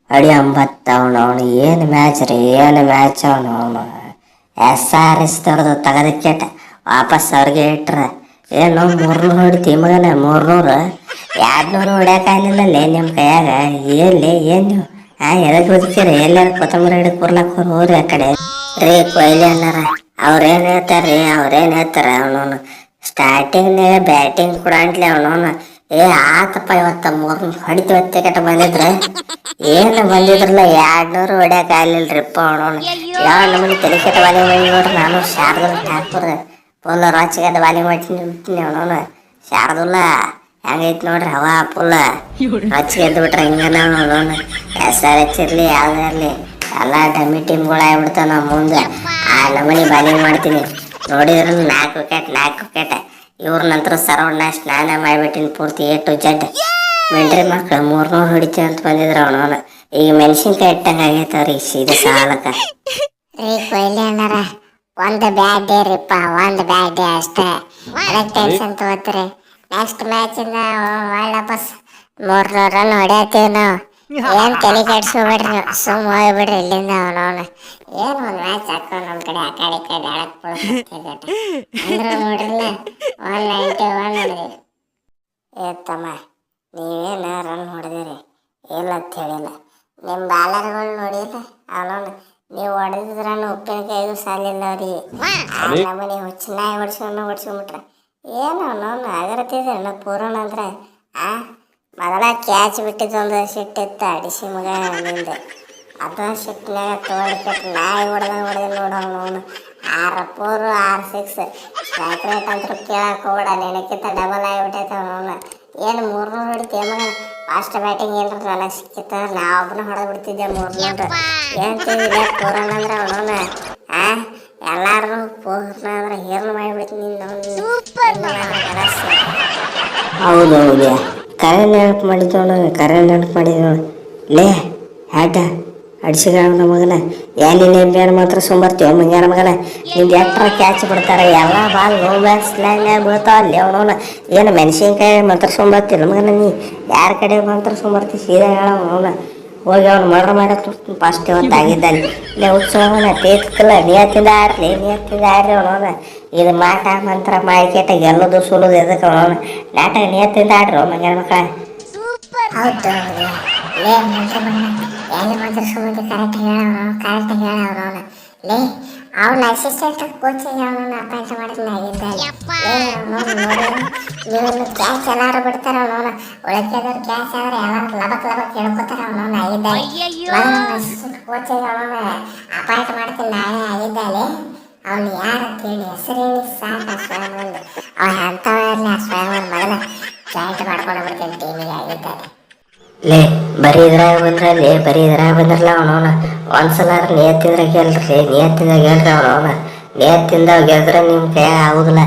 ಅಡಿ 80 ಅವನು ಏನು ಮ್ಯಾಚ್ ರೀ, ಏನು ಮ್ಯಾಚ್ ಅವನು SRS ತರದು ತೆಗೆದಕ್ಕೆಟ ವಾಪಸ್ ಅವ್ರಿಗೆ ಇಟ್ರ ಏನು 300 ಹೊಡಿತಿ ಮಗನ. 300 200 ಹೊಡ್ಯಾಕಾಗಲಿಲ್ಲಲ್ಲೇ ನಿಮ್ಮ ಕೈಯಾಗ. ಏನ್ಲೇ ಏನು ನೀವು ಎದಕ್ಕೆ ಬದುಕಿರಿ? ಎಲ್ಲಾರು ಕೊತ್ತಂಬರಿ ಗಿಡ ಕೂರ್ಲಾಕ ಹೋಗ್ರಿ ಆ ಕಡೆ. ರೀ ಕೊಹ್ಲಿ ಅನ್ನಾರ ಅವ್ರೇನು ಹೇಳ್ತಾರ್ರಿ, ಅವ್ರೇನು ಹೇಳ್ತಾರ ಅವನವನು ಸ್ಟಾರ್ಟಿಂಗ್ನಾಗ ಬ್ಯಾಟಿಂಗ್ ಕೂಡ ಅಂಟ್ಲಿ ಅವನವನು ಆತಪ್ಪ ಇವತ್ತ 300 ಹೊಡಿತೀವತ್ತೆ ಕೆಟ್ಟ ಬಂದಿದ್ರೆ ಏನು ಬಂದಿದ್ರಲ್ಲ 200 ಹೊಡ್ಯಾಕ ಆಗ್ಲಿಲ್ರಿಪ್ಪ ಅವನವನು. ಯಾವ ನಮ್ಮನೆ ತಲೆ ಕೆಟ್ಟ ಬಾಲಿಂಗ್ ಮಾಡಿ ನೋಡ್ರಿ. ನಾನು ಶಾರ್ದುಲ್ ಠಾಕೂರ್ ಫುಲ್ ರಾಚಿಗೆದ್ದ ಬಾಲಿಂಗ್ ಮಾಡ್ತೀನಿ ಅವನವನು. ಶಾರ್ದುಲ್ಲ ಹೆಂಗೈತಿ ನೋಡ್ರಿ ಹವಾ ಫುಲ್ ರೊಚ್ಚಿಗೆ ಎದ್ದು ಬಿಟ್ರೆ ಹಿಂಗನ ಅವನವನು. SRH ಇರಲಿ ಯಾವ್ದು ಇರಲಿ ಎಲ್ಲ ಡಮ್ಮಿ ಟೀಮ್ಗಳು ಆಗ್ಬಿಡ್ತಾವ ನಾವು ಮುಂದೆ. ಆ ನಮನಿ ಬಾಲಿಂಗ್ ಮಾಡ್ತೀನಿ ನೋಡಿದ್ರೆ 4 ವಿಕೆಟ್. ಇವ್ರ ನಂತರ ಸರೌಂಡ್ ಸ್ನಾನ ಮಾಡಿಬಿಟ್ಟಿನಿ ಪೂರ್ತಿ A to Z. ಮಿಲ್ಟ್ರಿ ಮಕ್ಳು 300 ಹೊಡಿತೀವಿ ಅಂತ ಬಂದಿದ್ರು ಅವನವನು. ಈಗ ಮೆಣಸಿನ್ಕಾಯಿ ಇಟ್ಟಂಗೆ ಆಗೈತವ್ರಿ ಸೀದಾ ಸಾಲಕ್ಕ. ರೀ ಕೊಹ್ಲಿ ಅಣ್ಣಾರ ಒಂದು ಬ್ಯಾಡ್ ಡೇ ರೀಪ್ಪ, ಒಂದು ಬ್ಯಾಡ್ ಡೇ ಅಷ್ಟೇ. ಅದಕ್ಕೆ ಟೆನ್ಷನ್ ತಗೋತೀರಿ. ನೆಕ್ಸ್ಟ್ ಮ್ಯಾಚಿಂದ ವಾಪಸ್ 300 ರನ್ ಹೊಡ್ಯಾತೀವಿ ನಾವು. ಏನ್ ತಲೆ ಕೆಡ್ಸ್ಕೊಬೇಡ್ರಿ ನೀವು, ಸುಮ್ ಹೋಗ್ಬಿಡ್ರಿ ಇಲ್ಲಿಂದ. ಅವನವನು ಏನು ಒಂದು ಮ್ಯಾಚ್ ಹಾಕೊಂಡು ನಮ್ಮ ಕಡೆ ಆ ಕಡೆ ಈ ಕಡೆ ಆಡಕ್ ಅಂದ್ರೆ ನೋಡ್ರಿಲ್ಲ 191 ನೋಡಿದ್ವಿ. ತಮ್ಮ ನೀವೇನು ರನ್ ಹೊಡೆದಿರಿ ಇಲ್ಲ ಅಂತ ಹೇಳಿಲ್ಲ. ನಿಮ್ಮ ಬಾಲರ್ಗಳು ನೋಡಿಲ್ಲ ಅವನವನು. ನೀವು ಹೊಡೆದಿದ್ರ ಉಪ್ಪಿನಕಾಯಿಗೂ ಸಾಲಿಲ್ಲ ಅವ್ರಿಗೆ. ಆ ನಮ್ಮನೆ ಹುಚ್ಚನಾಗಿ ಹೊಡ್ಸ್ಕೊಂಡ್ಬಿಟ್ರೆ ಏನು ಅವನವನು ಅಗರತಿದೆ ನಾವು ಪೂರಣ ಅಂದ್ರೆ ಮೊದಲ ಕ್ಯಾಚ್ ಬಿಟ್ಟಿದ್ದೊಂದು ಸಿಟ್ಟಿತ್ತು ಅಡಿಸಿ ಮಗ ನಿಂದೆ. ಅದು ಸಿಟ್ಟಿನಾಗ ತೋಡ್ಕೊಟ್ಟು ನಾಯಿ ಹೊಡೆದಿ ನೋಡವನು. 6 4 6 6 ಸ್ಟ್ರೈಕ್ ರೇಟ್ ಅಂತೂ ಕೇಳಕ್ಕೆ ಹೋಗ್ಬೇಡ, ನೆನಕ್ಕಿಂತ ಡಬಲ್ ಆಗಿಬಿಟ್ಟೈತೆ ಅವನವನು. ಏನು 300 ಹೊಡಿತೀಯ ಮಗ? ಫಾಸ್ಟ್ ಬ್ಯಾಟಿಂಗ್ ಏನ್ರ ನನಗೆ ಸಿಕ್ಕಿತ್ತ ನಾವೊಬ್ಬನ ಹೊಡೆದು ಬಿಡ್ತಿದ್ದೆ 300. ಏನಂತಿದ್ದಿಲ್ಲ ಪೂರಣ ಅಂದ್ರೆ ಅವನವನು ಎಲ್ಲಾರು ಪೂರ್ಣ ಅಂದ್ರೆ ಹೇರ್ನು ಮಾಡಿಬಿಡ್ತೀನಿ ಹೌದೌದ್ಯಾ. ಕರೆ ನೆನಪು ಮಾಡಿದ್ದವನು ಲೇ ಹ್ಯಾಟ ಅಡಿಸಿಗಳ ಮಗನ. ಏನೇನು ಮಾತ್ರ ಸುಂಬರ್ತೀವ ಮಂಗ್ಯಾನ ಮಗನ. ನಿಮ್ದು ಎಟ್ರ ಕ್ಯಾಚ್ ಬಿಡ್ತಾರೆ ಎಲ್ಲ ಬಾಲ್ ನೋ ಬ್ಯಾಟ್ಸ್ ಲೈನ್ಯಾಗ ಬೀಳ್ತಾವ ಅಲ್ಲಿ ಅವನವನು. ಏನು ಮೆಣಸಿನ್ಕಾಯಿ ಮಂತ್ರ ಸುಂಬರ್ತಿಲ್ಲ ಮಗನ ನೀ? ಯಾರ ಕಡೆ ಮಂತ್ರ ಸುಂಬರ್ತಿ ಸೀದಾ ಹೇಳವನ. ಹೋಗಿ ಅವ್ನು ಮರ್ಡರ್ ಮಾಡಕ್ಕೆ ಫಸ್ಟ್ ಇವತ್ತು ಆಗಿದ್ದಲ್ಲಿ ಇಲ್ಲೇ ಉತ್ಸವನ ತೇತಿಲ್ಲ. ನಿಯತ್ತಿಂದ ಆಡ್ರಿ ಅವನವನ. ಇದು ಮಾಟ ಮಂತ್ರ ಮಾಳಿಕೆಟ ಗೆಲ್ಲೋದು ಸುಲೋದು ಎದಕ್ಕೆ ಅವನವನ. ನಾಟಕ ನಿಯತ್ತಿಂದ ಆಡ್ರಿ ಮಂಗ್ಯಾನ ಮಕ್ಕಳ. ಹೌದು ಲೇ ಮಂತ್ರ ಮಗನ ಎಲ್ಲಿ ಮಂತ್ರ ಸುಮ್ಮನೆ ಕರೆಕ್ಟಾಗಿ ಹೇಳವನವನು. ಲೇ ಅವ್ನ ಅಸಿಸ್ಟೆಂಟ್ ಕೋಚಿಂಗ್ ಅವನನ್ನು ಅಪಾಯಿಂಟ್ ಮಾಡಿದ್ದಾಗಿದ್ದಲ್ಲಿ ನೀವು ಕ್ಯಾಚ್ ಎಲ್ಲಾರು ಬಿಡ್ತಾರೆ ಅವನವನು. ಉಳಿಕೆದವ್ರು ಕ್ಯಾಚ್ ಆದ್ರೆ ಎಲ್ಲರೂ ಲಬಕ್ ಹೇಳ್ಕೊತಾರೆ ಅವನವನು ಆಗಿದ್ದಲ್ಲಿ. ಅಸಿಸ್ಟೆಂಟ್ ಕೋಚಿಂಗ್ ಅವನನ್ನು ಅಪಾಯಿಂಟ್ ಮಾಡ್ತೀನಿ ನಾಳೆ ಆಗಿದ್ದಲ್ಲಿ. ಅವನು ಯಾರು ಅಂತೇಳಿ ಹೆಸರು ಹೇಳಿ ಸಾಕು. ಸ್ವಯಂವೊಂದು ಅವ್ನು ಅಂಥವ ಇರಲಿ ಆ ಸ್ವಯಂವೊಂದು ಮಗನ ಜಾಯಿಂಟ್ ಮಾಡ್ಕೊಂಡು ಬಿಡ್ತೀನಿ ಟೀಮಿಗೆ ಆಗಿದ್ದಾರೆ. ಲೇ ಬರೀ ಇದ್ರಾಗ ಬಂದ್ರಲ್ಲ ಅವನವನ. ಒಂದ್ಸಲ ನಿಯತ್ತಿಂದಾಗ ಗೆಲ್ರಿ ಅವನವನ. ನಿಯತ್ತಿಂದ ಗೆದ್ರೆ ನಿಮ್ಮ ಕೈ ಆಗುದಿಲ್ಲ.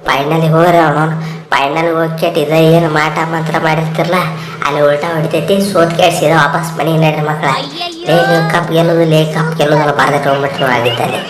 ಫೈನಲಿಗೆ ಹೋಗ್ರಿ ಅವನವನು. ಫೈನಲ್ಗೆ ಹೋಗ್ಕೆಟ್ ಇದ ಏನು ಮಾಟ ಮಂತ್ರ ಮಾಡಿರ್ತಿರಲ್ಲ ಅಲ್ಲಿ ಉಲ್ಟಾ ಹೊಡಿತೈತಿ. ಸೋತ್ ಕೆಡ್ಸಿದ ವಾಪಸ್ ಮನೆಗೆ ನಡ್ರಿ ಮಕ್ಕಳ. ಲೇ ನೀವು ಕಪ್ ಗೆಲ್ಲೋದು ಬಾರ್ದ ತೊಗೊಂಡ್ಬಿಟ್ರಿ ಆಗಿದ್ದಲ್ಲಿ.